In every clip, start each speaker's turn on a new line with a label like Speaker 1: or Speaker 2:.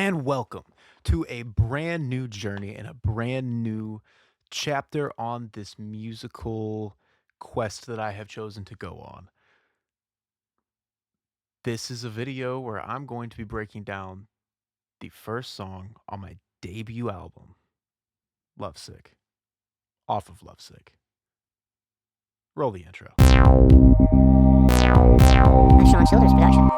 Speaker 1: and welcome to a brand new journey and a brand new chapter on this musical quest that I have chosen to go on. This is a video where I'm going to be breaking down the first song on my debut album, Lovesick, off of Lovesick. Roll the intro.
Speaker 2: Sean Childers production.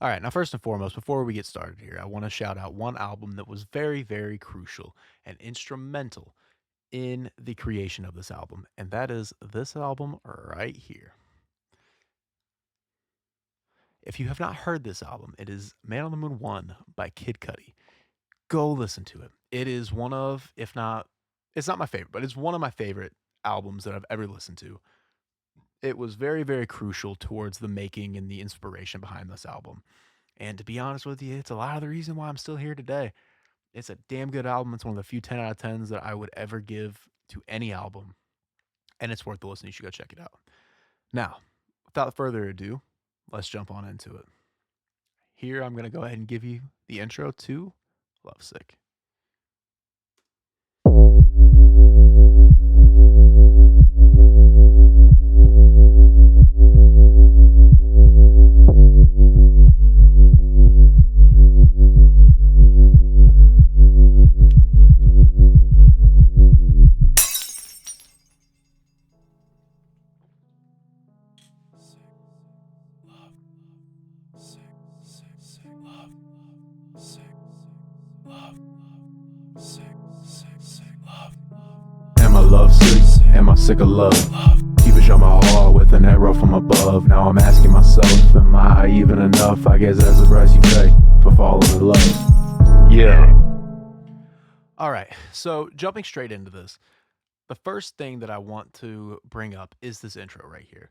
Speaker 1: All right, now, first and foremost, before we get started here, I want to shout out one album that was very, very crucial and instrumental in the creation of this album, and that is this album right here. If you have not heard this album, it is Man on the Moon 1 by Kid Cudi. Go listen to it. It is one of, if not, it's not my favorite, but it's one of my favorite albums that I've ever listened to. It was very, very crucial towards the making and the inspiration behind this album. And to be honest with you, it's a lot of the reason why I'm still here today. It's a damn good album. It's one of the few 10 out of 10s that I would ever give to any album. And it's worth the listen. You should go check it out. Now, without further ado, let's jump on into it. Here, I'm going to go ahead and give you the intro to Lovesick. Am I lovesick? Am I sick of love? Keep it on my heart with an arrow from above. Now I'm asking myself, am I even enough? I guess that's the price you pay for falling in love. Yeah. Alright, so jumping straight into this, the first thing that I want to bring up is this intro right here.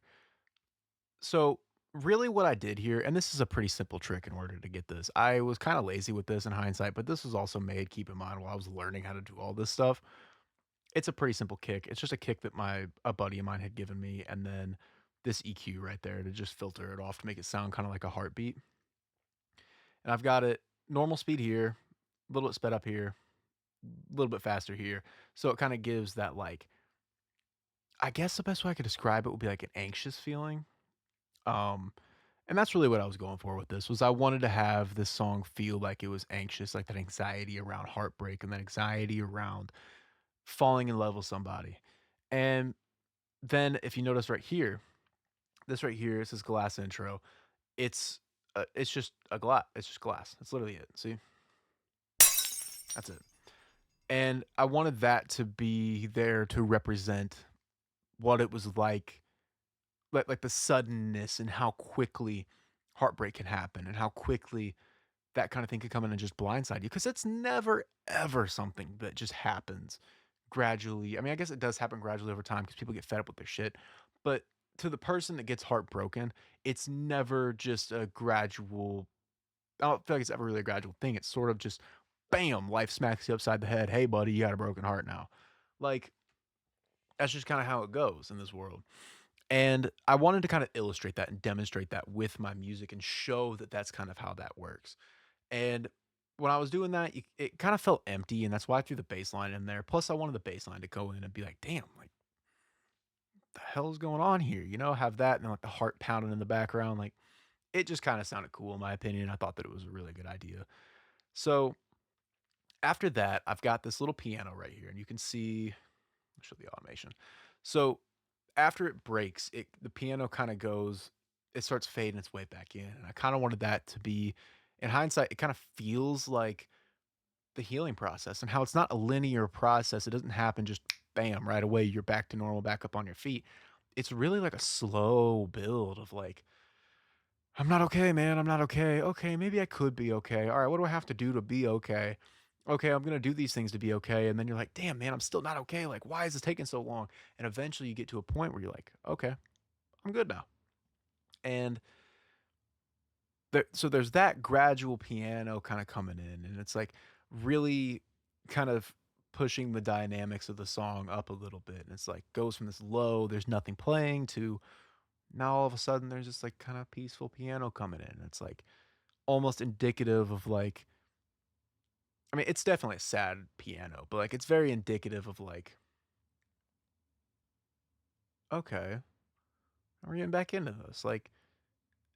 Speaker 1: So, really what I did here, and this is a pretty simple trick in order to get this. I was kind of lazy with this in hindsight, but this was also made, keep in mind, while I was learning how to do all this stuff. It's a pretty simple kick. It's just a kick that a buddy of mine had given me, and then this EQ right there to just filter it off to make it sound kind of like a heartbeat. And I've got it normal speed here, a little bit sped up here, a little bit faster here. So it kind of gives that, like, I guess the best way I could describe it would be like an anxious feeling. Um, and that's really what I was going for with this, was I wanted to have this song feel like it was anxious, like that anxiety around heartbreak and that anxiety around falling in love with somebody. And then if you notice right here, this right here is this glass intro. It's just a glass. It's just glass. That's literally it. See, that's it. And I wanted that to be there to represent what it was like the suddenness and how quickly heartbreak can happen and how quickly that kind of thing could come in and just blindside you, because it's never ever something that just happens gradually. I mean, I guess it does happen gradually over time because people get fed up with their shit, but to the person that gets heartbroken, it's never just a gradual. I don't feel like it's ever really a gradual thing. It's sort of just bam, life smacks you upside the head. Hey, buddy, you got a broken heart now. Like, that's just kind of how it goes in this world. And I wanted to kind of illustrate that and demonstrate that with my music and show that that's kind of how that works. And when I was doing that, it kind of felt empty, and that's why I threw the bass line in there. Plus, I wanted the bass line to go in and be like, damn, like, the hell's going on here? You know, have that and then, like, the heart pounding in the background. Like, it just kind of sounded cool, in my opinion. I thought that it was a really good idea. So after that, I've got this little piano right here, and you can see, I'll show the automation. So after it breaks, the piano kind of goes, it starts fading its way back in. And I kind of wanted that to be, in hindsight, it kind of feels like the healing process and how it's not a linear process. It doesn't happen just bam, right away, you're back to normal, back up on your feet. It's really like a slow build of like, I'm not okay, man. I'm not okay. Okay, maybe I could be okay. All right, what do I have to do to be okay? Okay, I'm gonna do these things to be okay. And then you're like, damn, man, I'm still not okay. Like, why is this taking so long? And eventually you get to a point where you're like, okay, I'm good now. And so there's that gradual piano kind of coming in, and it's like really kind of pushing the dynamics of the song up a little bit. And it's like goes from this low, there's nothing playing, to Now all of a sudden there's this like kind of peaceful piano coming in. It's like almost indicative of like, I mean, it's definitely a sad piano, but like it's very indicative of like, okay, we're getting back into this. Like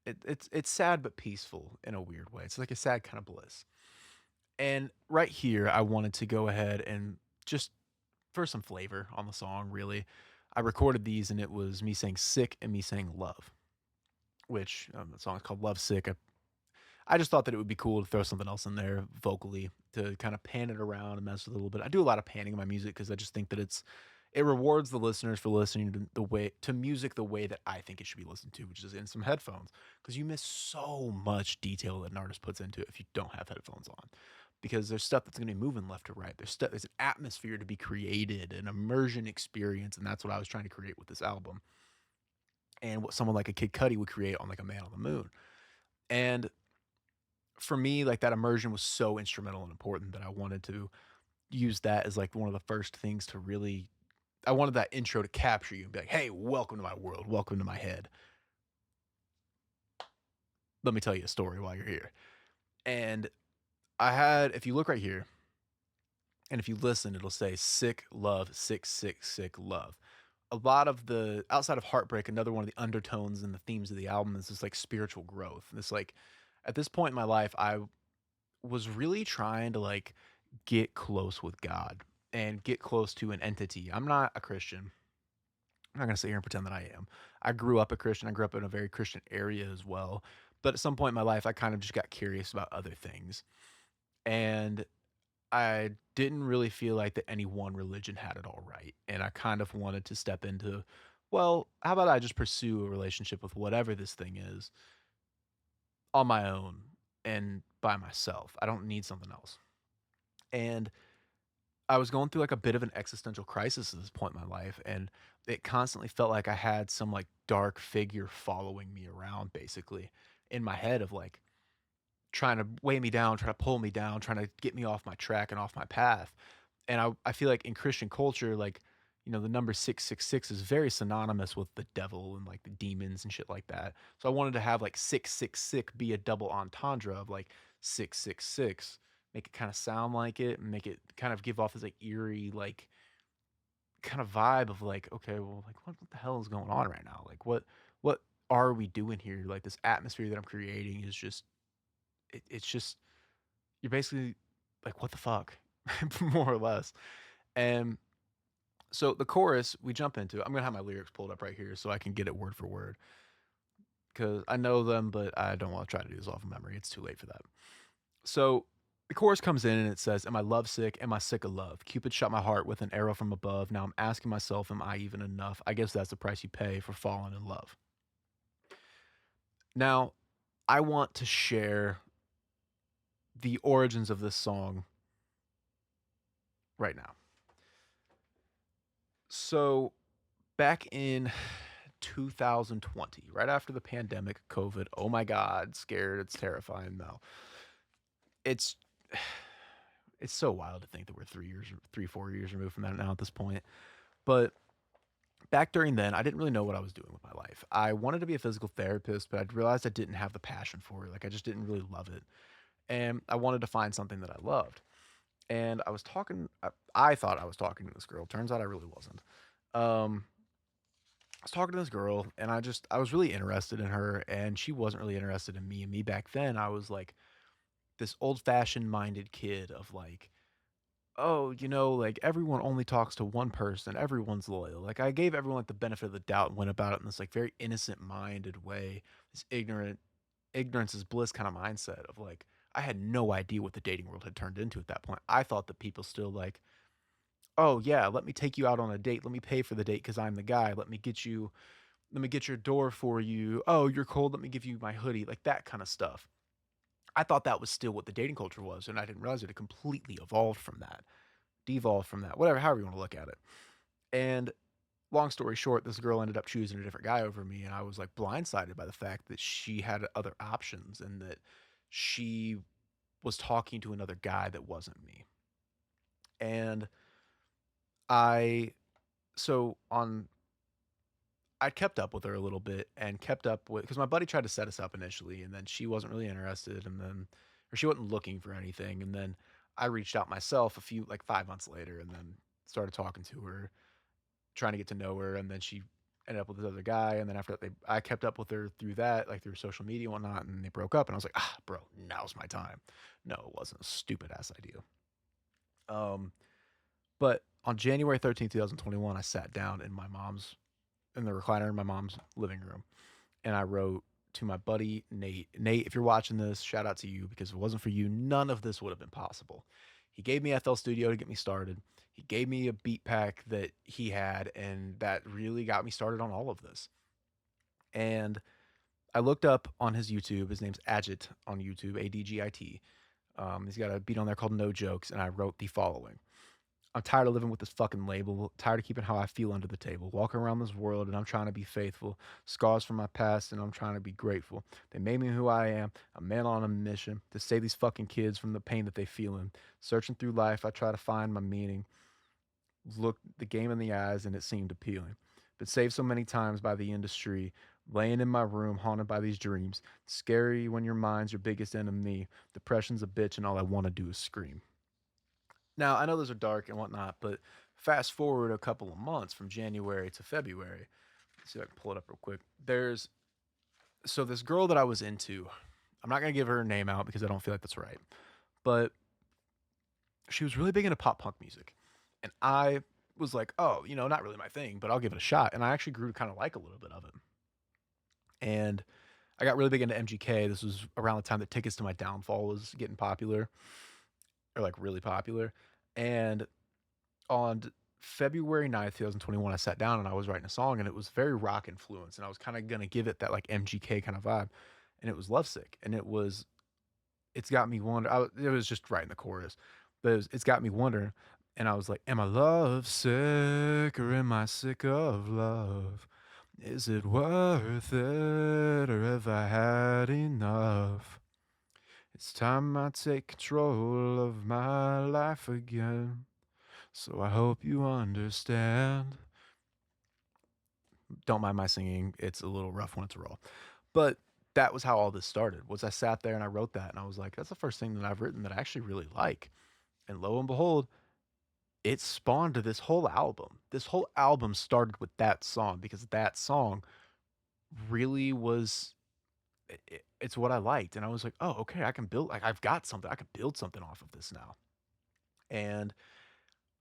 Speaker 1: it's sad but peaceful in a weird way. It's like a sad kind of bliss. And right here, I wanted to go ahead and just for some flavor on the song, really, I recorded these and it was me saying sick and me saying love, which the song is called Lovesick. I just thought that it would be cool to throw something else in there vocally to kind of pan it around and mess with it a little bit. I do a lot of panning in my music because I just think that it rewards the listeners for listening to the way to music the way that I think it should be listened to, which is in some headphones. Because you miss so much detail that an artist puts into it if you don't have headphones on. Because there's stuff that's going to be moving left to right. There's an atmosphere to be created, an immersion experience, and that's what I was trying to create with this album. And what someone like a Kid Cudi would create on like a Man on the Moon. And for me, like that immersion was so instrumental and important that I wanted to use that as like one of the first things to really I wanted that intro to capture you and be like, "Hey, welcome to my world. Welcome to my head. Let me tell you a story while you're here." And I had if you look right here and if you listen, it'll say sick love, sick sick sick love. A lot of the outside of heartbreak, another one of the undertones and the themes of the album is this like spiritual growth. This like at this point in my life, I was really trying to like get close with God and get close to an entity. I'm not a Christian. I'm not going to sit here and pretend that I am. I grew up a Christian. I grew up in a very Christian area as well. But at some point in my life, I kind of just got curious about other things. And I didn't really feel like that any one religion had it all right. And I kind of wanted to step into, well, how about I just pursue a relationship with whatever this thing is on my own and by myself? I don't need something else. And I was going through like a bit of an existential crisis at this point in my life, and it constantly felt like I had some like dark figure following me around, basically in my head of like trying to weigh me down, trying to pull me down, trying to get me off my track and off my path. And I feel like in Christian culture, like, the number 666 is very synonymous with the devil and like the demons and shit like that. So I wanted to have like 666 be a double entendre of like 666, make it kind of sound like it and make it kind of give off this like eerie, like kind of vibe of like, okay, well, like what the hell is going on right now? Like what are we doing here? Like this atmosphere that I'm creating is just it's just you're basically like what the fuck more or less. And so the chorus we jump into, I'm gonna have my lyrics pulled up right here so I can get it word for word because I know them, but I don't want to try to do this off of memory. It's too late for that. So the chorus comes in and it says, "Am I lovesick? Am I sick of love? Cupid shot my heart with an arrow from above. Now I'm asking myself, am I even enough? I guess that's the price you pay for falling in love." Now, I want to share the origins of this song right now. So back in 2020, right after the pandemic, COVID, oh my God, scared, it's terrifying though. It's it's so wild to think that we're 4 years removed from that now at this point. But back during then, I didn't really know what I was doing with my life. I wanted to be a physical therapist, but I'd realized I didn't have the passion for it. Like I just didn't really love it. And I wanted to find something that I loved. And I thought I was talking to this girl. Turns out I really wasn't. Um, I was talking to this girl and I was really interested in her and she wasn't really interested in me. And me back then, I was like this old fashioned minded kid of like, oh, like everyone only talks to one person, everyone's loyal. Like I gave everyone like the benefit of the doubt and went about it in this like very innocent minded way, this ignorance is bliss kind of mindset of like, I had no idea what the dating world had turned into at that point. I thought that people still like, oh yeah, let me take you out on a date. Let me pay for the date because I'm the guy. Let me get your door for you. Oh, you're cold. Let me give you my hoodie. Like that kind of stuff. I thought that was still what the dating culture was, and I didn't realize it had completely evolved from that, devolved from that, whatever, however you want to look at it. And long story short, this girl ended up choosing a different guy over me, and I was like blindsided by the fact that she had other options and that she was talking to another guy that wasn't me. And I so on
Speaker 3: I kept up with her a little bit and kept up with, because my buddy tried to set us up initially, and then she wasn't really interested, and then, or she wasn't looking for anything, and then I reached out myself a few, like 5 months later, and then started talking to her, trying to get to know her, and then she ended up with this other guy, and then after that, I kept up with her through that, like through social media and whatnot, and they broke up, and I was like, bro, now's my time. No, it wasn't a stupid ass idea. But on January 13th, 2021, I sat down in the recliner in my mom's living room, and I wrote to my buddy Nate. Nate, if you're watching this, shout out to you, because if it wasn't for you, none of this would have been possible. He gave me FL Studio to get me started. He gave me a beat pack that he had, and that really got me started on all of this. And I looked up on his YouTube. His name's Adgit on YouTube, Adgit. He's got a beat on there called No Jokes, and I wrote the following. I'm tired of living with this fucking label, tired of keeping how I feel under the table, walking around this world and I'm trying to be faithful, scars from my past and I'm trying to be grateful. They made me who I am, a man on a mission to save these fucking kids from the pain that they feel in. Searching through life, I try to find my meaning, look the game in the eyes and it seemed appealing. But saved so many times by the industry, laying in my room haunted by these dreams, scary when your mind's your biggest enemy, depression's a bitch and all I want to do is scream. Now, I know those are dark and whatnot, but fast forward a couple of months from January to February. Let's see if I can pull it up real quick. So this girl that I was into, I'm not going to give her name out because I don't feel like that's right, but she was really big into pop punk music. And I was like, oh, not really my thing, but I'll give it a shot. And I actually grew to kind of like a little bit of it. And I got really big into MGK. This was around the time that Tickets to My Downfall was getting popular, or like really popular. And on February 9th, 2021, I sat down and I was writing a song and it was very rock influenced. And I was kind of going to give it that like MGK kind of vibe. And it was Lovesick. And it's got me wondering. It was just writing the chorus, but it's got me wondering. And I was like, am I lovesick or am I sick of love? Is it worth it or have I had enough? It's time I take control of my life again. So I hope you understand. Don't mind my singing. It's a little rough when it's raw. But that was how all this started. Was I sat there and I wrote that and I was like, that's the first thing that I've written that I actually really like. And lo and behold, it spawned to this whole album. This whole album started with that song because that song really was it's what I liked. And I was like, oh, okay, I can build, like, I've got something. I can build something off of this now. And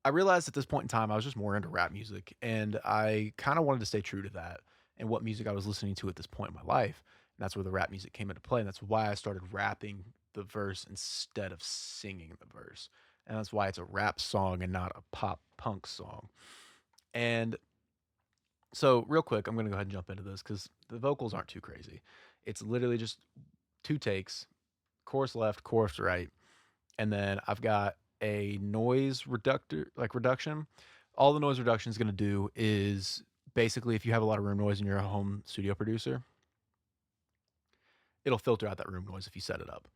Speaker 3: I realized at this point in time, I was just more into rap music. And I kind of wanted to stay true to that and what music I was listening to at this point in my life. And that's where the rap music came into play. And that's why I started rapping the verse instead of singing the verse. And that's why it's a rap song and not a pop punk song. And so, real quick, I'm going to go ahead and jump into this because the vocals aren't too crazy. It's literally just 2 takes, chorus left, chorus right, and then I've got a noise reduction. All the noise reduction is going to do is basically if you have a lot of room noise and you're a home studio producer, it'll filter out that room noise if you set it up.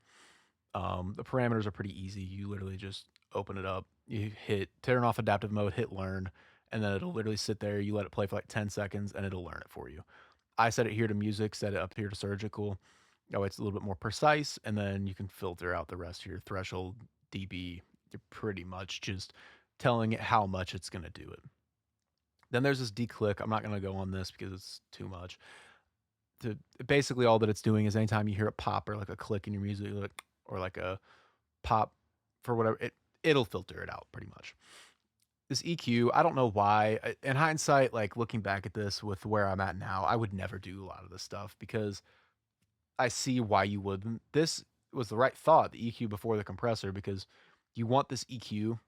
Speaker 3: The parameters are pretty easy. You literally just open it up, you hit turn off adaptive mode, hit learn, and then it'll literally sit there. You let it play for like 10 seconds and it'll learn it for you. I set it here to music, set it up here to surgical. That way it's a little bit more precise, and then you can filter out the rest of your threshold, dB. You're pretty much just telling it how much it's going to do it. Then there's this declick. I'm not going to go on this because it's too much. Basically, all that it's doing is anytime you hear a pop or like a click in your music, or like a pop for whatever, it'll filter it out pretty much. This EQ, I don't know why. In hindsight, like looking back at this with where I'm at now, I would never do a lot of this stuff because I see why you wouldn't. This was the right thought, the EQ before the compressor, because you want this EQ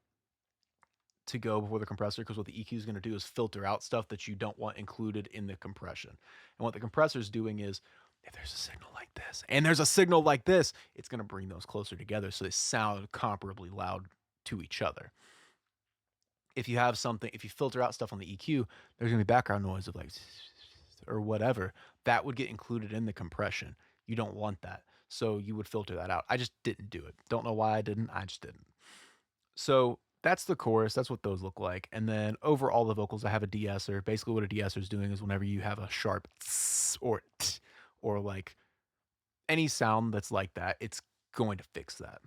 Speaker 3: to go before the compressor, because what the EQ is going to do is filter out stuff that you don't want included in the compression. And what the compressor is doing is, if there's a signal like this and there's a signal like this, it's going to bring those closer together so they sound comparably loud to each other. If you filter out stuff on the EQ, there's going to be background noise of like, or whatever, that would get included in the compression. You don't want that. So you would filter that out. I just didn't do it. Don't know why I didn't. I just didn't. So that's the chorus. That's what those look like. And then over all the vocals, I have a de-esser. Basically, what a de-esser is doing is whenever you have a sharp tss or t or like any sound that's like that, it's going to fix that.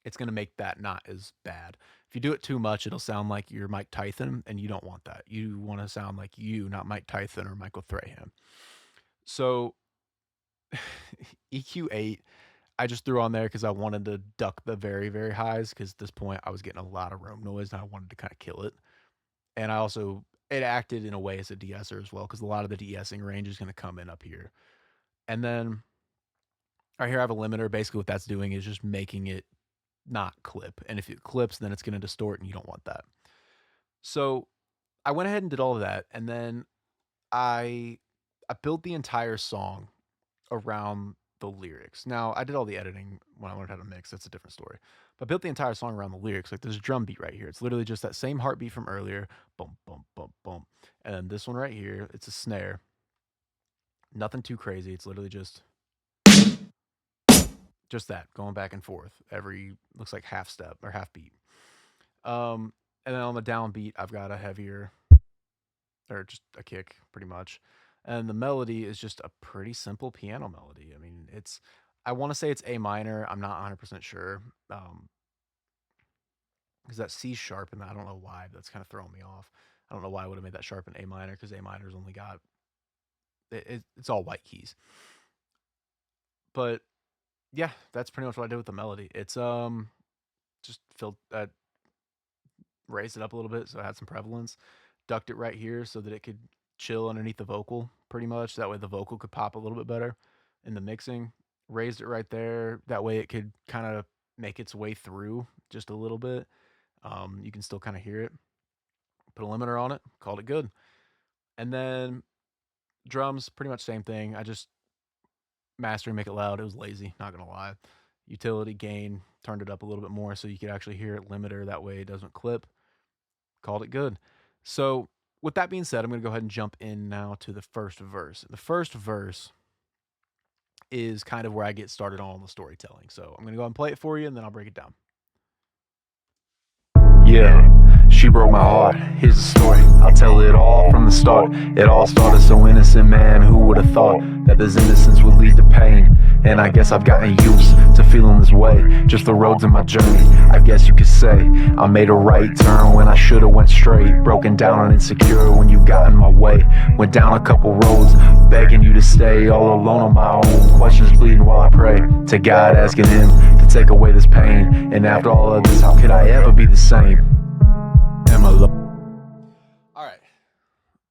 Speaker 3: It's going to make that not as bad. If you do it too much, it'll sound like you're Mike Tyson, and you don't want that. You want to sound like you, not Mike Tyson or Michael Strahan. So EQ8, I just threw on there because I wanted to duck the very, very highs because at this point I was getting a lot of room noise and I wanted to kind of kill it. And I also, it acted in a way as a de-esser as well because a lot of the de-essing range is going to come in up here. And then right here I have a limiter. Basically what that's doing is just making it not clip. And if it clips, then it's going to distort and you don't want that. So I went ahead and did all of that. And then I built the entire song around the lyrics. Now, I did all the editing when I learned how to mix. That's a different story. But I built the entire song around the lyrics. Like there's a drum beat right here. It's literally just that same heartbeat from earlier. Boom, boom, boom, boom. And then this one right here, it's a snare. Nothing too crazy. It's literally just that going back and forth every looks like half step or half beat. And then on the downbeat, I've got a heavier or just a kick pretty much. And the melody is just a pretty simple piano melody. I mean, I want to say it's A minor. I'm not 100% sure. Because that C sharp, and I don't know why, that's kind of throwing me off. I don't know why I would have made that sharp in A minor because A minor's only got, it's all white keys. But yeah, that's pretty much what I did with the melody. It's just raised it up a little bit so it had some prevalence, ducked it right here so that it could chill underneath the vocal pretty much. That way the vocal could pop a little bit better in the mixing. Raised it right there. That way it could kind of make its way through just a little bit. You can still kind of hear it. Put a limiter on it, called it good. And then drums, pretty much same thing. I just mastering, make it loud. It was lazy, not gonna lie. Utility gain, turned it up a little bit more so you could actually hear it. Limiter, that way it doesn't clip. Called it good. So with that being said, I'm gonna go ahead and jump in now to the first verse. The first verse is kind of where I get started on the storytelling. So I'm gonna go ahead and play it for you and then I'll break it down.
Speaker 1: Yeah, she broke my heart. Here's the story. I'll tell it all from the start. It all started so innocent, man. Who would have thought that this innocence would lead to pain? And I guess I've gotten used to feeling this way. Just the roads in my journey, I guess you could say. I made a right turn when I should've went straight. Broken down and insecure when you got in my way. Went down a couple roads, begging you to stay. All alone on my own, questions bleeding while I pray to God, asking him to take away this pain. And after all of this, how could I ever be the same? Am I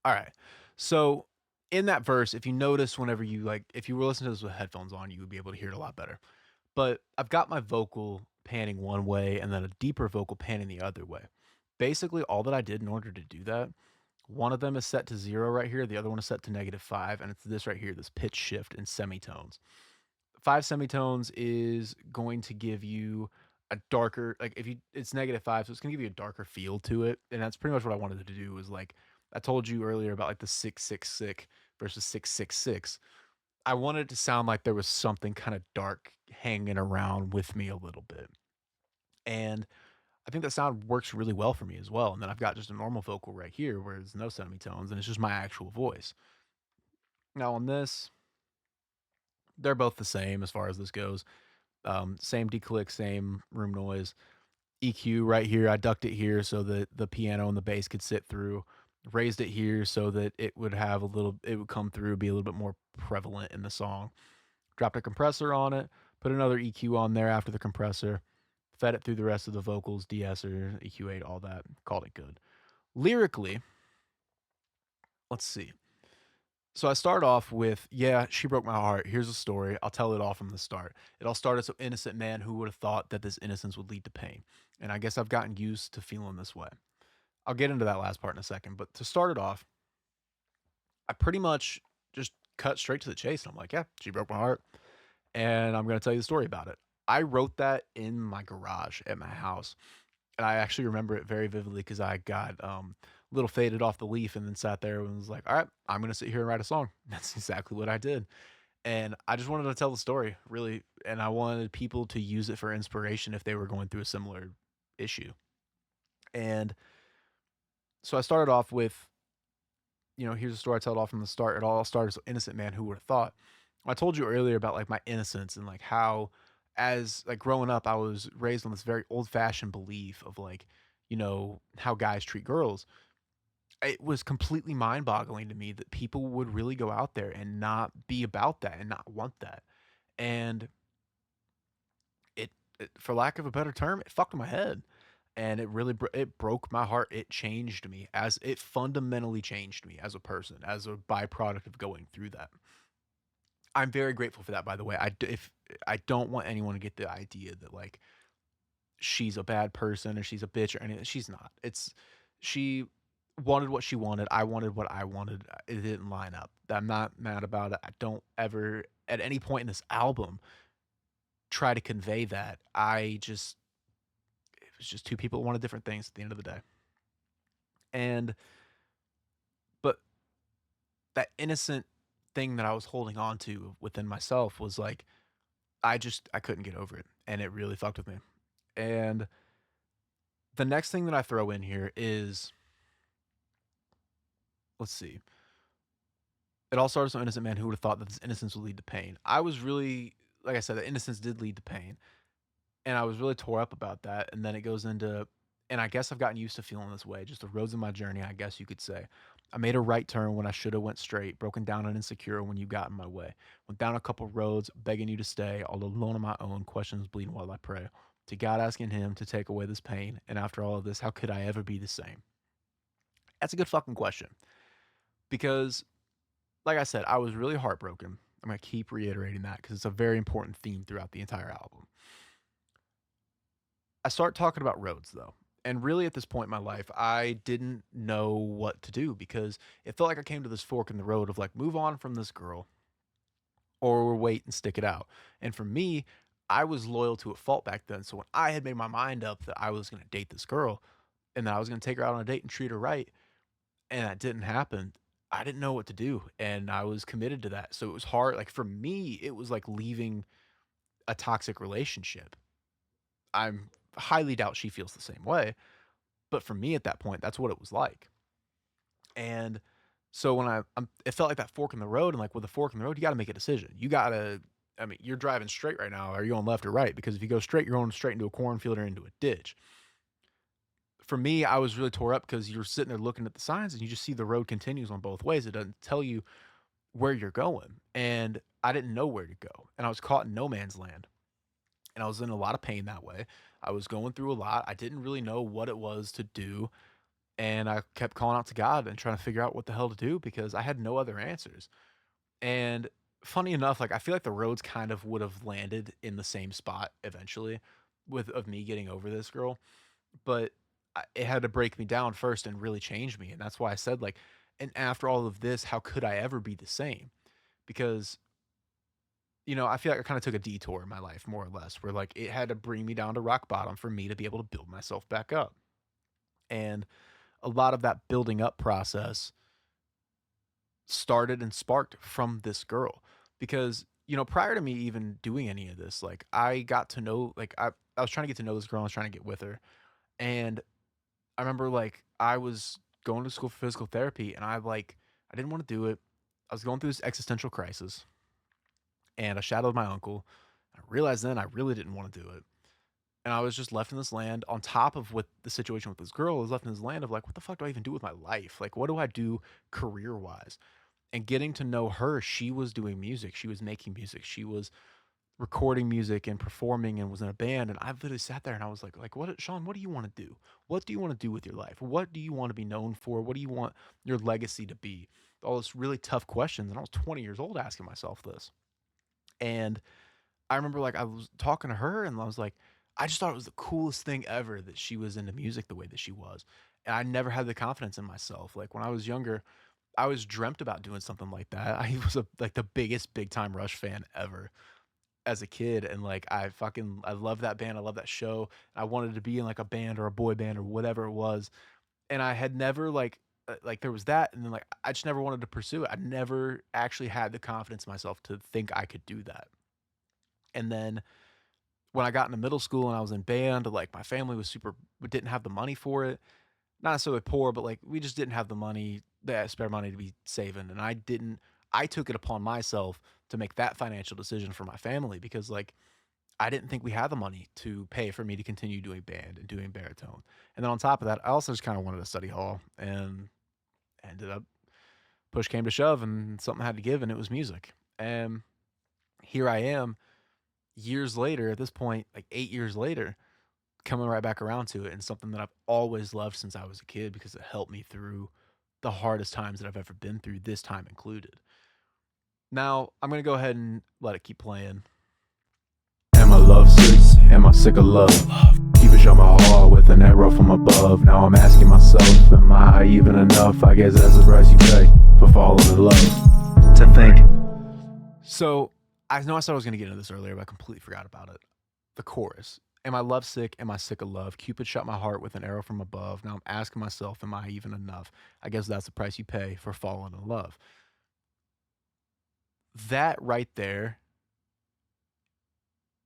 Speaker 3: All right. So in that verse, if you notice, whenever if you were listening to this with headphones on, you would be able to hear it a lot better. But I've got my vocal panning one way and then a deeper vocal panning the other way. Basically, all that I did in order to do that, one of them is set to 0 right here, the other one is set to -5, and it's this right here, this pitch shift in semitones. 5 semitones is going to give you a darker, like it's -5, so it's gonna give you a darker feel to it, and that's pretty much what I wanted to do. Was like I told you earlier about like the 666 versus 666. I wanted it to sound like there was something kind of dark hanging around with me a little bit, and I think that sound works really well for me as well. And then I've got just a normal vocal right here where there's no semitones, and it's just my actual voice. Now on this, they're both the same as far as this goes. Same declick, same room noise. EQ right here, I ducked it here so that the piano and the bass could sit through. Raised it here so that it would come through, be a little bit more prevalent in the song. Dropped a compressor on it, put another EQ on there after the compressor, fed it through the rest of the vocals, de-esser, EQ8, all that, called it good. Lyrically, let's see. So I start off with, yeah, she broke my heart. Here's the story. I'll tell it all from the start. It all started so innocent, man. Who would have thought that this innocence would lead to pain? And I guess I've gotten used to feeling this way. I'll get into that last part in a second. But to start it off, I pretty much just cut straight to the chase. And I'm like, yeah, she broke my heart. And I'm going to tell you the story about it. I wrote that in my garage at my house. And I actually remember it very vividly because I got a little faded off the leaf and then sat there and was like, all right, I'm going to sit here and write a song. That's exactly what I did. And I just wanted to tell the story, really. And I wanted people to use it for inspiration if they were going through a similar issue. And so I started off with, here's a story I tell it off from the start. It all started as an innocent man. Who would have thought? I told you earlier about like my innocence and like how, as like growing up, I was raised on this very old fashioned belief of like, how guys treat girls. It was completely mind boggling to me that people would really go out there and not be about that and not want that. And for lack of a better term, it fucked my head. And it really it broke my heart. It changed me, as it fundamentally changed me as a person, as a byproduct of going through that. I'm very grateful for that, by the way. If I don't want anyone to get the idea that like she's a bad person or she's a bitch or anything. She's not. She wanted what she wanted. I wanted what I wanted. It didn't line up. I'm not mad about it. I don't ever at any point in this album try to convey that. It was just two people who wanted different things at the end of the day. And but that innocent thing that I was holding on to within myself was like I couldn't get over it, and it really fucked with me. And the next thing that I throw in here is, let's see. It all started as an innocent man. Who would have thought that this innocence would lead to pain? I was really, like I said, the innocence did lead to pain, and I was really tore up about that. And then it goes into, and I guess I've gotten used to feeling this way. Just the roads of my journey, I guess you could say. I made a right turn when I should have went straight, broken down and insecure when you got in my way. Went down a couple roads, begging you to stay, all alone on my own, questions bleeding while I pray. To God asking him to take away this pain, and after all of this, how could I ever be the same? That's a good fucking question. Because, like I said, I was really heartbroken. I'm going to keep reiterating that because it's a very important theme throughout the entire album. I start talking about roads, though. And really, at this point in my life, I didn't know what to do because it felt like I came to this fork in the road of like, move on from this girl or wait and stick it out. And for me, I was loyal to a fault back then. So when I had made my mind up that I was going to date this girl and that I was going to take her out on a date and treat her right, and that didn't happen, I didn't know what to do. And I was committed to that. So it was hard. Like for me, it was like leaving a toxic relationship. I'm highly doubt she feels the same way. But for me at that point, that's what it was like. And so when it felt like that fork in the road, and like with a fork in the road, you got to make a decision. I mean, you're driving straight right now. Are you going left or right? Because if you go straight, you're going straight into a cornfield or into a ditch. For me, I was really tore up because you're sitting there looking at the signs and you just see the road continues on both ways. It doesn't tell you where you're going. And I didn't know where to go. And I was caught in no man's land. And I was in a lot of pain that way. I was going through a lot. I didn't really know what it was to do. And I kept calling out to God and trying to figure out what the hell to do because I had no other answers. And funny enough, like I feel like the roads kind of would have landed in the same spot eventually with of me getting over this girl, but it had to break me down first and really change me. And that's why I said like, and after all of this, how could I ever be the same? Because I feel like I kind of took a detour in my life more or less where like it had to bring me down to rock bottom for me to be able to build myself back up. And a lot of that building up process started and sparked from this girl because prior to me even doing any of this, like I got to know, like I was trying to get to know this girl. I was trying to get with her, and I remember like I was going to school for physical therapy, and I didn't want to do it. I was going through this existential crisis, and I shadowed my uncle. I realized then I really didn't want to do it, and I was just left in this land. On top of what the situation with this girl, I was left in this land of like, what the fuck do I even do with my life? Like, what do I do career wise? And getting to know her, she was doing music. She was making music. She was recording music and performing and was in a band. And I literally sat there and I was like, what, Sean, what do you want to do? What do you want to do with your life? What do you want to be known for? What do you want your legacy to be? All this really tough questions. And I was 20 years old asking myself this. And I remember like I was talking to her and I was like, I just thought it was the coolest thing ever that she was into music the way that she was. And I never had the confidence in myself. Like when I was younger, I was dreamt about doing something like that. I was like the biggest Big Time Rush fan ever as a kid, and like I love that band. I love that show. I wanted to be in like a band or a boy band or whatever it was, and I had never like there was that, and then like I just never wanted to pursue it. I never actually had the confidence in myself to think I could do that. And then when I got into middle school and I was in band, like my family was didn't have the money for it. Not necessarily poor, but like we just didn't have the money, that spare money to be saving. And I took it upon myself to make that financial decision for my family because like I didn't think we had the money to pay for me to continue doing band and doing baritone. And then on top of that, I also just kind of wanted to study hall and ended up push came to shove and something had to give and it was music. And here I am years later at this point, like 8 years later, coming right back around to it and something that I've always loved since I was a kid because it helped me through the hardest times that I've ever been through, this time included. Now, I'm going to go ahead and let it keep playing.
Speaker 1: Am I lovesick? Am I sick of love? Keep it shot my heart with an arrow from above. Now I'm asking myself, am I even enough? I guess that's the price you pay for falling in love. To think.
Speaker 3: So, I know I said I was going to get into this earlier, but I completely forgot about it. The chorus. Am I lovesick? Am I sick of love? Cupid shot my heart with an arrow from above. Now I'm asking myself, am I even enough? I guess that's the price you pay for falling in love. That right there,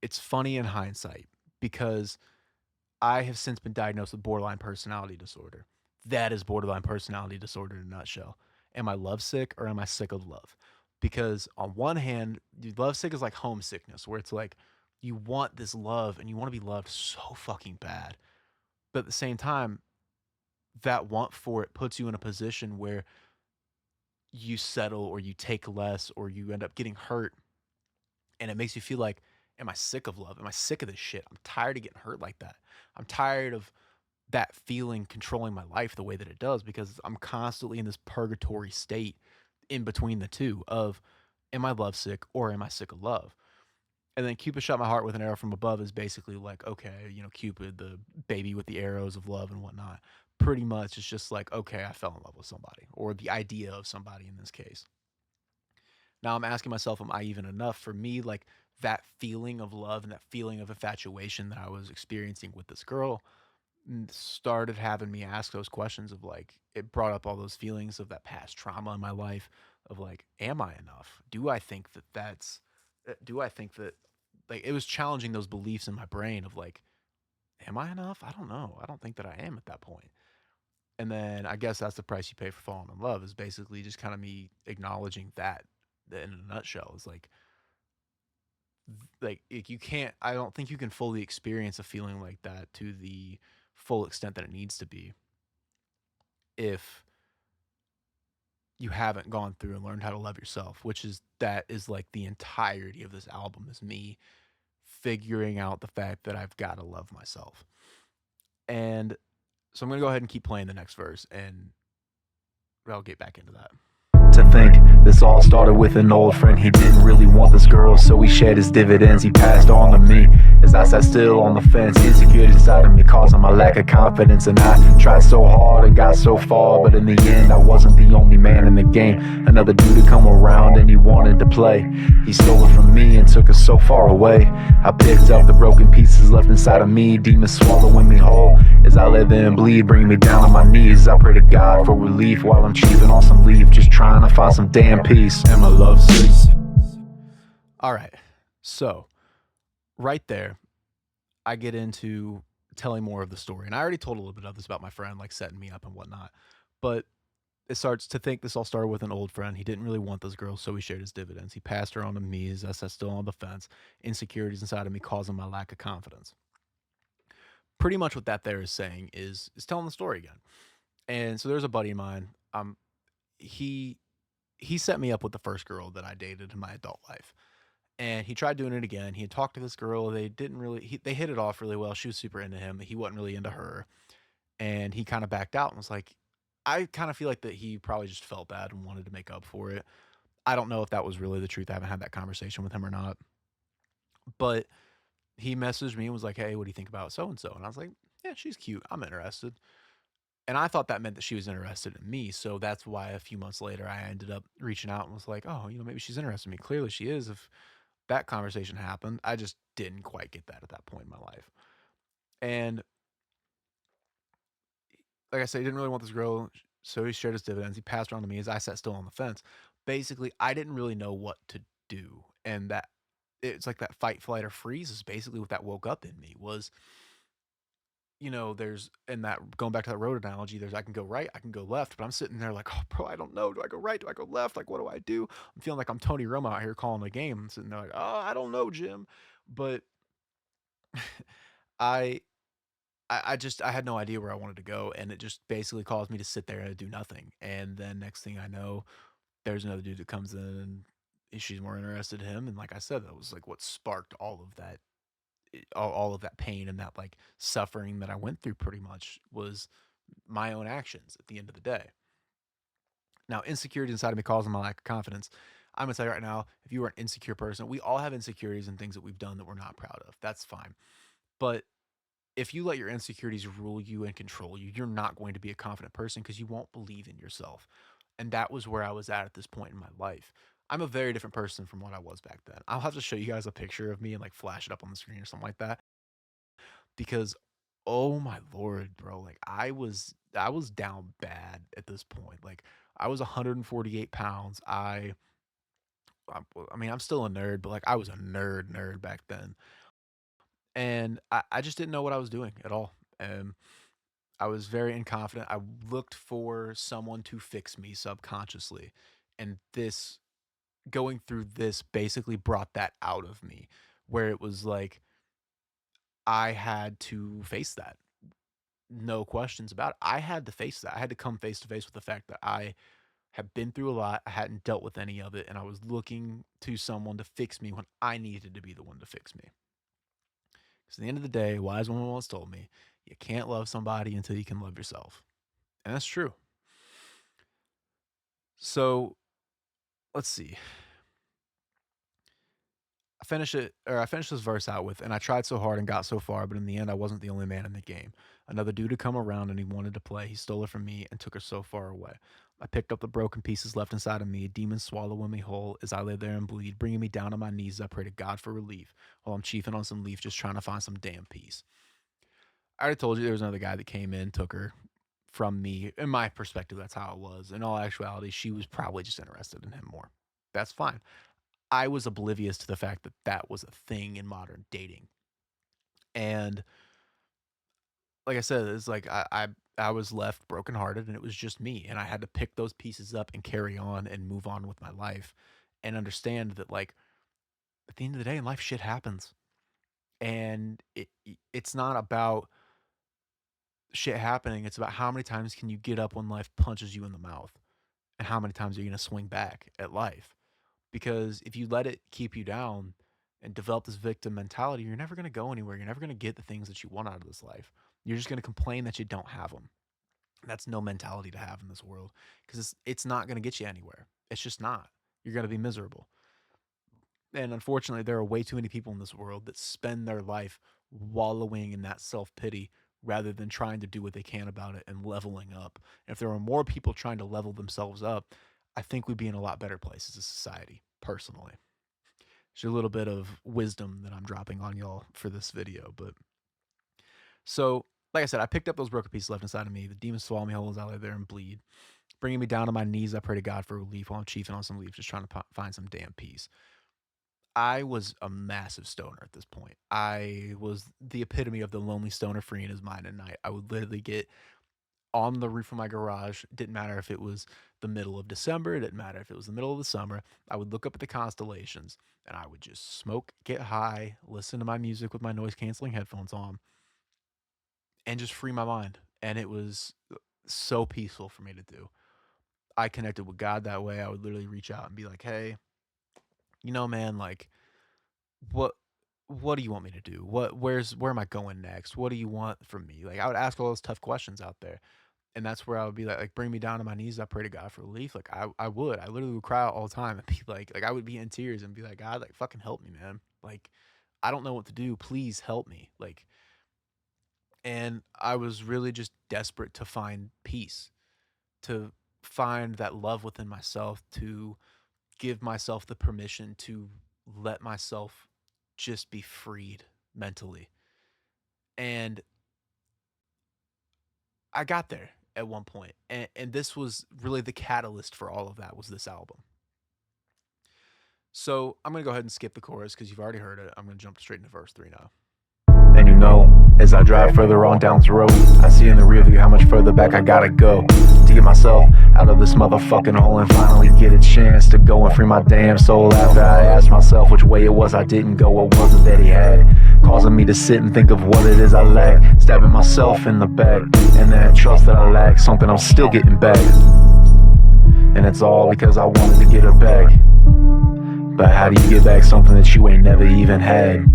Speaker 3: it's funny in hindsight because I have since been diagnosed with borderline personality disorder. That is borderline personality disorder in a nutshell. Am I lovesick or am I sick of love? Because on one hand, lovesick is like homesickness, where it's like you want this love and you want to be loved so fucking bad. But at the same time, that want for it puts you in a position where you settle or you take less or you end up getting hurt. And it makes you feel like, am I sick of love? Am I sick of this shit? I'm tired of getting hurt like that. I'm tired of that feeling controlling my life the way that it does because I'm constantly in this purgatory state in between the two of, am I lovesick or am I sick of love? And then Cupid shot my heart with an arrow from above is basically like, okay, Cupid, the baby with the arrows of love and whatnot. Pretty much it's just like, okay, I fell in love with somebody or the idea of somebody in this case. Now I'm asking myself, am I even enough? For me, like that feeling of love and that feeling of infatuation that I was experiencing with this girl started having me ask those questions of like, it brought up all those feelings of that past trauma in my life of like, am I enough? Do I think that, like, it was challenging those beliefs in my brain of like, am I enough? I don't know. I don't think that I am at that point. And then I guess that's the price you pay for falling in love is basically just kind of me acknowledging that in a nutshell is like you can't, I don't think you can fully experience a feeling like that to the full extent that it needs to be if you haven't gone through and learned how to love yourself, that is like the entirety of this album is me figuring out the fact that I've got to love myself. And so I'm going to go ahead and keep playing the next verse and I'll get back into that.
Speaker 1: To think this all started with an old friend. He didn't really want this girl, so he shared his dividends. He passed on to me as I sat still on the fence. Insecurity inside of me causing my lack of confidence, and I tried so hard and got so far, but in the end I wasn't the only man in the game. Another dude to come around and he wanted to play. He stole it from me and took us so far away. I picked up the broken pieces left inside of me, demons swallowing me whole as I live and bleed, bringing me down on my knees. I pray to God for relief while I'm chewing on some leaf, just trying to find some damn peace. And my love sick.
Speaker 3: All right. So, right there, I get into telling more of the story. And I already told a little bit of this about my friend, like setting me up and whatnot. But it starts to think this all started with an old friend. He didn't really want this girl, so he shared his dividends. He passed her on to me as I sat still on the fence. Insecurities inside of me causing my lack of confidence. Pretty much what that there is saying is telling the story again. And so there's a buddy of mine. He set me up with the first girl that I dated in my adult life. And he tried doing it again. He had talked to this girl. They didn't really, they hit it off really well. She was super into him. He wasn't really into her. And he kind of backed out and was like, I kind of feel like that he probably just felt bad and wanted to make up for it. I don't know if that was really the truth. I haven't had that conversation with him or not. But he messaged me and was like, hey, what do you think about so and so? And I was like, yeah, she's cute. I'm interested. And I thought that meant that she was interested in me. So that's why a few months later, I ended up reaching out and was like, oh, maybe she's interested in me. Clearly she is. If that conversation happened, I just didn't quite get that at that point in my life. And like I said, he didn't really want this girl. So he shared his dividends. He passed her on to me as I sat still on the fence. Basically, I didn't really know what to do. And that it's like that fight, flight, or freeze is basically what that woke up in me was, there's in that going back to that road analogy, there's I can go right, I can go left, but I'm sitting there like, oh, bro, I don't know. Do I go right? Do I go left? Like, what do I do? I'm feeling like I'm Tony Romo out here calling the game. I'm sitting there like, oh, I don't know, Jim. But I, I had no idea where I wanted to go, and it just basically caused me to sit there and do nothing. And then next thing I know, there's another dude that comes in and she's more interested in him. And like I said, that was like what sparked all of that all of that pain and that like suffering that I went through pretty much was my own actions at the end of the day. Now, insecurity inside of me causing my lack of confidence. I'm gonna tell you right now, if you are an insecure person, we all have insecurities and things that we've done that we're not proud of. That's fine. But if you let your insecurities rule you and control you, you're not going to be a confident person because you won't believe in yourself. And that was where I was at this point in my life. I'm a very different person from what I was back then. I'll have to show you guys a picture of me and like flash it up on the screen or something like that because oh my lord, bro, like I was down bad at this point. Like I was 148 pounds. I mean, I'm still a nerd, but like I was a nerd back then. And I just didn't know what I was doing at all. And I was very inconfident. I looked for someone to fix me subconsciously. And this going through this basically brought that out of me where it was like I had to face that. No questions about it. I had to face that. I had to come face to face with the fact that I had been through a lot. I hadn't dealt with any of it, and I was looking to someone to fix me when I needed to be the one to fix me. Because at the end of the day, a wise woman once told me, you can't love somebody until you can love yourself. And that's true. So let's see. I finished this verse out with, and I tried so hard and got so far, but in the end, I wasn't the only man in the game. Another dude had come around and he wanted to play. He stole her from me and took her so far away. I picked up the broken pieces left inside of me, demons swallowing me whole as I lay there and bleed, bringing me down on my knees. I pray to God for relief while I'm chiefing on some leaf, just trying to find some damn peace. I already told you there was another guy that came in, took her from me. In my perspective, that's how it was. In all actuality, she was probably just interested in him more. That's fine. I was oblivious to the fact that that was a thing in modern dating. And like I said, it's like I was left brokenhearted and it was just me. And I had to pick those pieces up and carry on and move on with my life and understand that like at the end of the day in life shit happens. And it's not about shit happening. It's about how many times can you get up when life punches you in the mouth and how many times are you going to swing back at life? Because if you let it keep you down and develop this victim mentality, you're never going to go anywhere. You're never going to get the things that you want out of this life. You're just going to complain that you don't have them. That's no mentality to have in this world because it's not going to get you anywhere. It's just not. You're going to be miserable. And unfortunately, there are way too many people in this world that spend their life wallowing in that self pity rather than trying to do what they can about it and leveling up. And if there were more people trying to level themselves up, I think we'd be in a lot better place as a society, personally. It's a little bit of wisdom that I'm dropping on y'all for this video. But so, like I said, I picked up those broken pieces left inside of me. The demons swallow me whole as I lay there and bleed. Bringing me down on my knees, I pray to God for relief while I'm chiefing on some leaves, just trying to find some damn peace. I was a massive stoner at this point. I was the epitome of the lonely stoner free in his mind at night. I would literally get on the roof of my garage. It didn't matter if it was the middle of December. It didn't matter if it was the middle of the summer. I would look up at the constellations and I would just smoke, get high, listen to my music with my noise canceling headphones on, and just free my mind. And it was so peaceful for me to do. I connected with God that way. I would literally reach out and be like, hey, man, like, what do you want me to do? Where am I going next? What do you want from me? Like I would ask all those tough questions out there. And that's where I would be like bring me down to my knees. I pray to God for relief. Like I literally would cry out all the time and be like I would be in tears and be like, God, like fucking help me, man. Like, I don't know what to do. Please help me. Like, and I was really just desperate to find peace, to find that love within myself, to give myself the permission to let myself just be freed mentally. And I got there at one point, and this was really the catalyst for all of that was this album. So I'm gonna go ahead and skip the chorus because you've already heard it. I'm gonna jump straight into verse 3 now.
Speaker 1: And you know, as I drive further on down this road, I see in the rear view how much further back I gotta go to get myself out of this motherfucking hole and finally get a chance to go and free my damn soul. After I asked myself which way it was I didn't go, what was it that he had, causing me to sit and think of what it is I lack, stabbing myself in the back, and that trust that I lack, something I'm still getting back. And it's all because I wanted to get her back. But how do you get back something that you ain't never even had?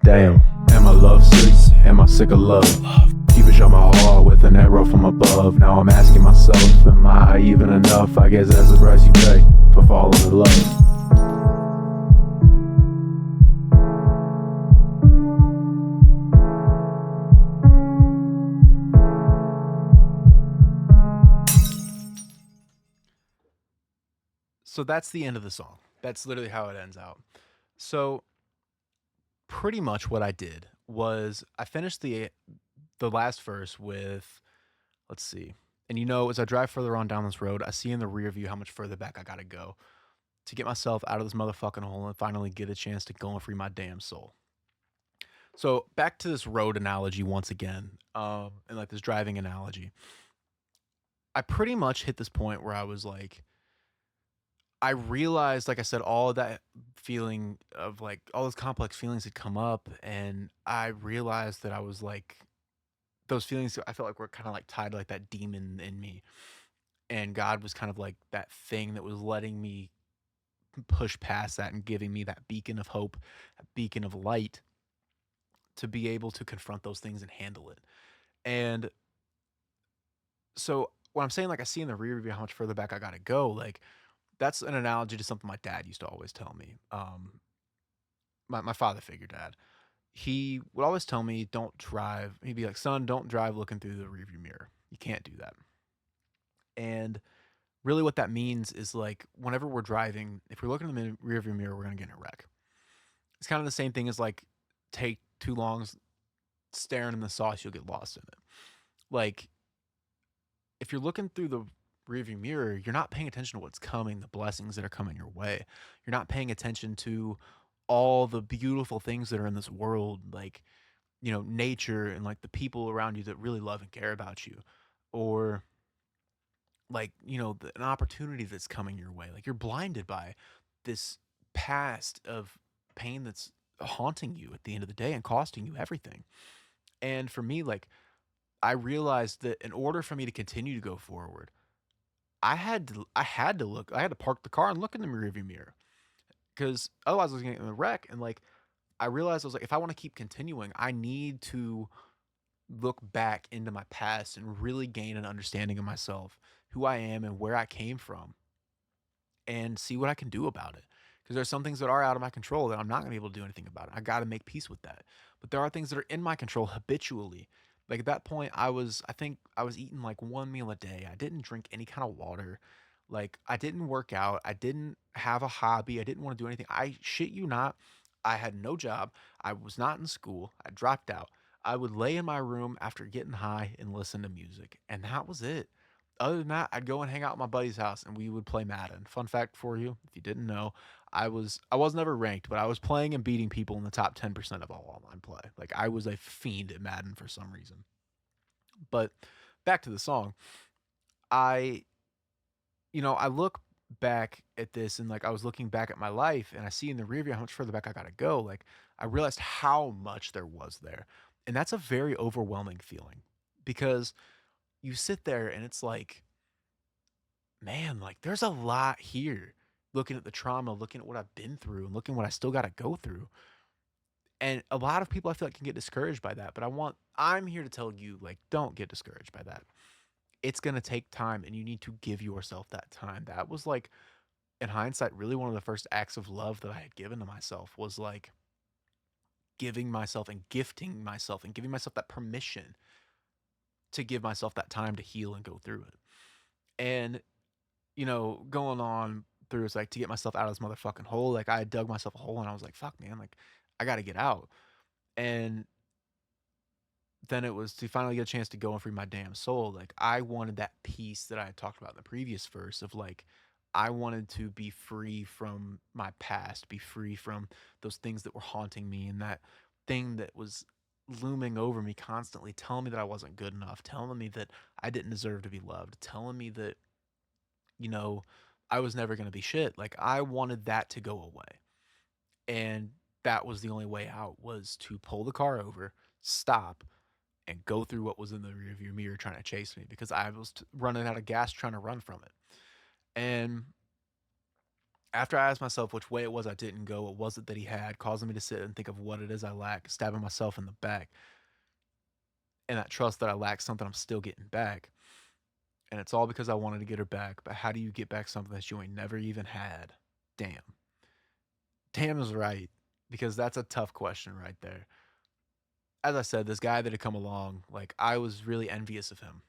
Speaker 1: Damn. Am I lovesick? Am I sick of love? Keep it shut my heart with an arrow from above. Now I'm asking myself, am I even enough? I guess that's the price you pay for falling in love.
Speaker 3: So that's the end of the song. That's literally how it ends out. So pretty much what I did was I finished the last verse with, let's see. And you know, as I drive further on down this road, I see in the rear view how much further back I gotta go to get myself out of this motherfucking hole and finally get a chance to go and free my damn soul. So back to this road analogy once again, and like this driving analogy. I pretty much hit this point where I was like, I realized, like I said, all of that feeling of like all those complex feelings had come up, and I realized that I was like, those feelings I felt like were kind of like tied to like that demon in me, and God was kind of like that thing that was letting me push past that and giving me that beacon of hope, that beacon of light to be able to confront those things and handle it. And so when I'm saying like I see in the rear view how much further back I gotta go, like that's an analogy to something my dad used to always tell me. My father figure dad. He would always tell me, don't drive. He'd be like, son, don't drive looking through the rearview mirror. You can't do that. And really what that means is like whenever we're driving, if we're looking in the rearview mirror, we're gonna get in a wreck. It's kind of the same thing as like take too long staring in the sauce, you'll get lost in it. Like if you're looking through the rearview mirror, you're not paying attention to what's coming, the blessings that are coming your way. You're not paying attention to all the beautiful things that are in this world, like, you know, nature and like the people around you that really love and care about you. Or like, you know, an opportunity that's coming your way. Like you're blinded by this past of pain that's haunting you at the end of the day and costing you everything. And for me, like I realized that in order for me to continue to go forward, I had to park the car and look in the rearview mirror because otherwise I was gonna get in a wreck. And like I realized I was like, if I want to keep continuing, I need to look back into my past and really gain an understanding of myself, who I am and where I came from, and see what I can do about it. Because there's some things that are out of my control that I'm not gonna be able to do anything about it. I got to make peace with that. But there are things that are in my control habitually. Like at that point, I think I was eating like one meal a day. I didn't drink any kind of water. Like I didn't work out. I didn't have a hobby. I didn't want to do anything. I shit you not. I had no job. I was not in school. I dropped out. I would lay in my room after getting high and listen to music. And that was it. Other than that, I'd go and hang out at my buddy's house and we would play Madden. Fun fact for you, if you didn't know, I was never ranked, but I was playing and beating people in the top 10% of all online play. Like I was a fiend at Madden for some reason. But back to the song. I I look back at this and like I was looking back at my life and I see in the rear view how much further back I gotta go. Like I realized how much there was there. And that's a very overwhelming feeling because you sit there and it's like, man, like there's a lot here. Looking at the trauma, looking at what I've been through, and looking at what I still got to go through. And a lot of people I feel like can get discouraged by that. But I'm here to tell you, like, don't get discouraged by that. It's going to take time and you need to give yourself that time. That was like, in hindsight, really one of the first acts of love that I had given to myself was like giving myself and gifting myself and giving myself that permission to give myself that time to heal and go through it. And going on through is like to get myself out of this motherfucking hole. Like I dug myself a hole and I was like, fuck man, like I gotta get out. And then it was to finally get a chance to go and free my damn soul. Like I wanted that peace that I had talked about in the previous verse of like, I wanted to be free from my past, be free from those things that were haunting me, and that thing that was looming over me constantly, telling me that I wasn't good enough, telling me that I didn't deserve to be loved, telling me that, you know, I was never going to be shit. Like, I wanted that to go away. And that was the only way out, was to pull the car over, stop, and go through what was in the rearview mirror trying to chase me, because I was running out of gas trying to run from it. And after I asked myself which way it was I didn't go, what was it that he had, causing me to sit and think of what it is I lack, stabbing myself in the back, and that trust that I lack something I'm still getting back. And it's all because I wanted to get her back. But how do you get back something that you ain't never even had? Damn. Damn is right, because that's a tough question right there. As I said, this guy that had come along, like, I was really envious of him.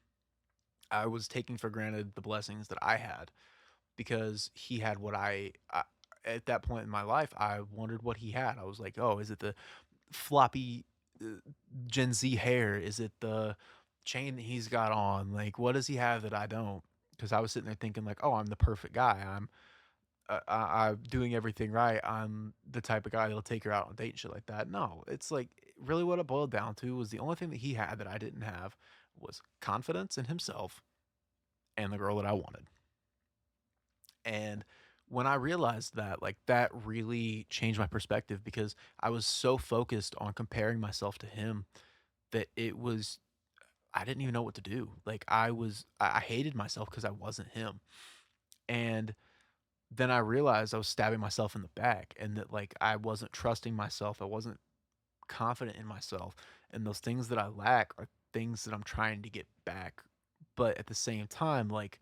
Speaker 3: I was taking for granted the blessings that I had, because he had what I at that point in my life, I wondered what he had. I was like, oh, is it the floppy Gen Z hair? Is it the chain that he's got on? Like, what does he have that I don't? Because I was sitting there thinking, like, oh, I'm the perfect guy. I'm doing everything right. I'm the type of guy that'll take her out on a date and shit like that. No, it's like, really what it boiled down to was the only thing that he had that I didn't have was confidence in himself and the girl that I wanted. And when I realized that, like, that really changed my perspective, because I was so focused on comparing myself to him that it was, I didn't even know what to do. Like, I hated myself because I wasn't him. And then I realized I was stabbing myself in the back, and that, like, I wasn't trusting myself. I wasn't confident in myself. And those things that I lack are things that I'm trying to get back. But at the same time, like,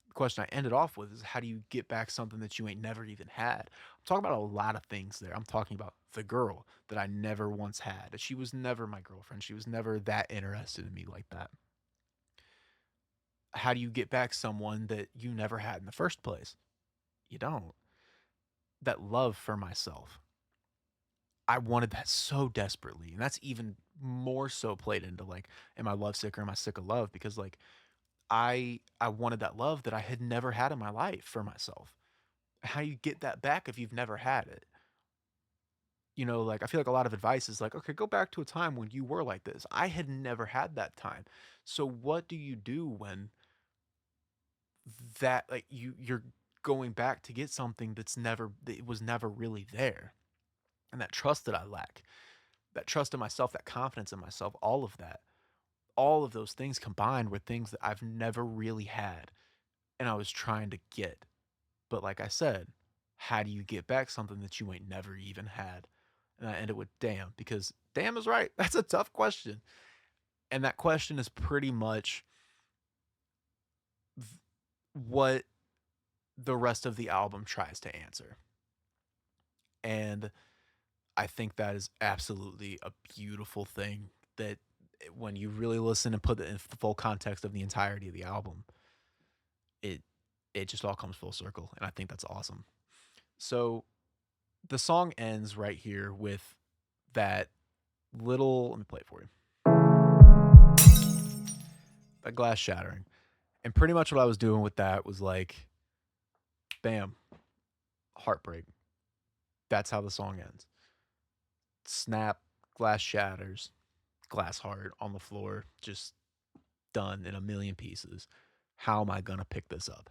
Speaker 3: the question I ended off with is, how do you get back something that you ain't never even had? I'm talking about a lot of things there. I'm talking about the girl that I never once had. She was never my girlfriend. She was never that interested in me like that. How do you get back someone that you never had in the first place? You don't. That love for myself, I wanted that so desperately. And that's even more so played into, like, am I lovesick or am I sick of love? Because, like, I wanted that love that I had never had in my life for myself. How you get that back if you've never had it? Like, I feel like a lot of advice is like, okay, go back to a time when you were like this. I had never had that time. So what do you do when that, like, you're going back to get something that it was never really there? And that trust that I lack, that trust in myself, that confidence in myself, all of those things combined were things that I've never really had, and I was trying to get. But like I said, how do you get back something that you ain't never even had? And I ended with damn, because damn is right. That's a tough question. And that question is pretty much what the rest of the album tries to answer. And I think that is absolutely a beautiful thing, that when you really listen and put it in the full context of the entirety of the album, it it just all comes full circle. And I think that's awesome. So the song ends right here with that little, let me play it for you. That glass shattering. And pretty much what I was doing with that was like, bam, heartbreak. That's how the song ends. Snap, glass shatters, glass heart on the floor, just done in a million pieces. How am I going to pick this up?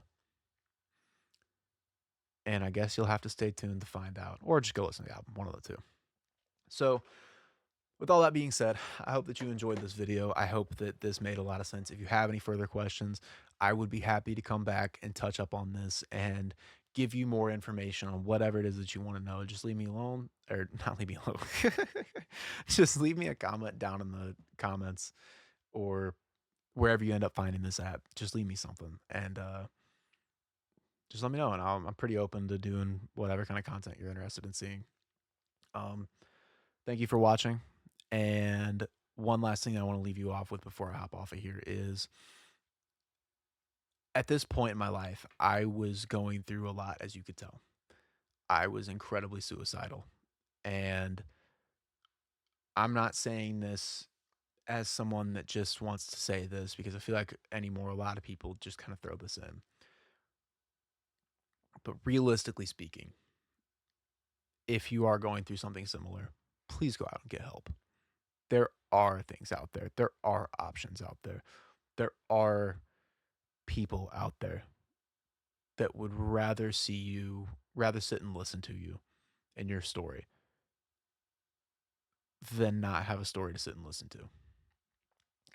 Speaker 3: And I guess you'll have to stay tuned to find out, or just go listen to the album, one of the two. So, with all that being said, I hope that you enjoyed this video. I hope that this made a lot of sense. If you have any further questions, I would be happy to come back and touch up on this and give you more information on whatever it is that you want to know. Just leave me alone, or not leave me alone. Just leave me a comment down in the comments, or wherever you end up finding this at. Just leave me something, and just let me know. And I'm pretty open to doing whatever kind of content you're interested in seeing. Thank you for watching. And one last thing I want to leave you off with before I hop off of here is, at this point in my life, I was going through a lot, as you could tell. I was incredibly suicidal. And I'm not saying this as someone that just wants to say this, because I feel like anymore a lot of people just kind of throw this in. But realistically speaking, if you are going through something similar, please go out and get help. There are things out there. There are options out there. There are people out there that would rather sit and listen to you and your story than not have a story to sit and listen to.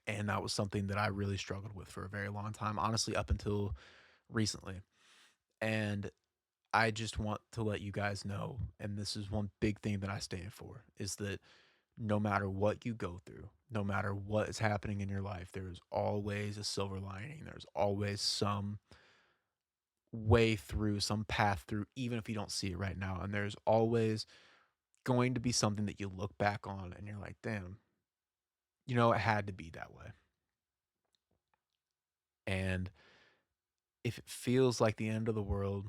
Speaker 3: And that was something that I really struggled with for a very long time, honestly, up until recently. And I just want to let you guys know, and this is one big thing that I stand for, is that no matter what you go through, no matter what is happening in your life, there is always a silver lining. There's always some way through, some path through, even if you don't see it right now. And there's always going to be something that you look back on and you're like, damn, it had to be that way. And if it feels like the end of the world,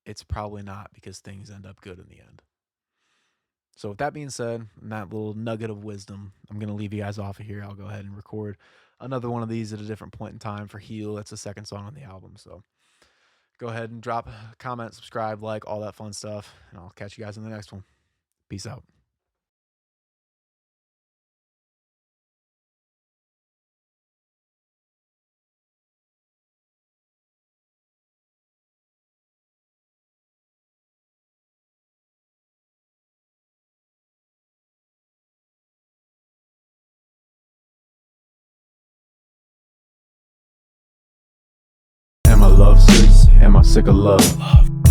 Speaker 3: it's probably not, because things end up good in the end. So with that being said, and that little nugget of wisdom, I'm going to leave you guys off of here. I'll go ahead and record another one of these at a different point in time for Heal. It's the second song on the album. So go ahead and drop a comment, subscribe, like, all that fun stuff. And I'll catch you guys in the next one. Peace out.
Speaker 1: Am I lovesick? Am I sick of love?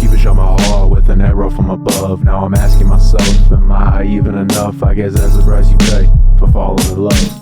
Speaker 1: Keep it shot my heart with an arrow from above. Now I'm asking myself, am I even enough? I guess that's the price you pay for falling in love.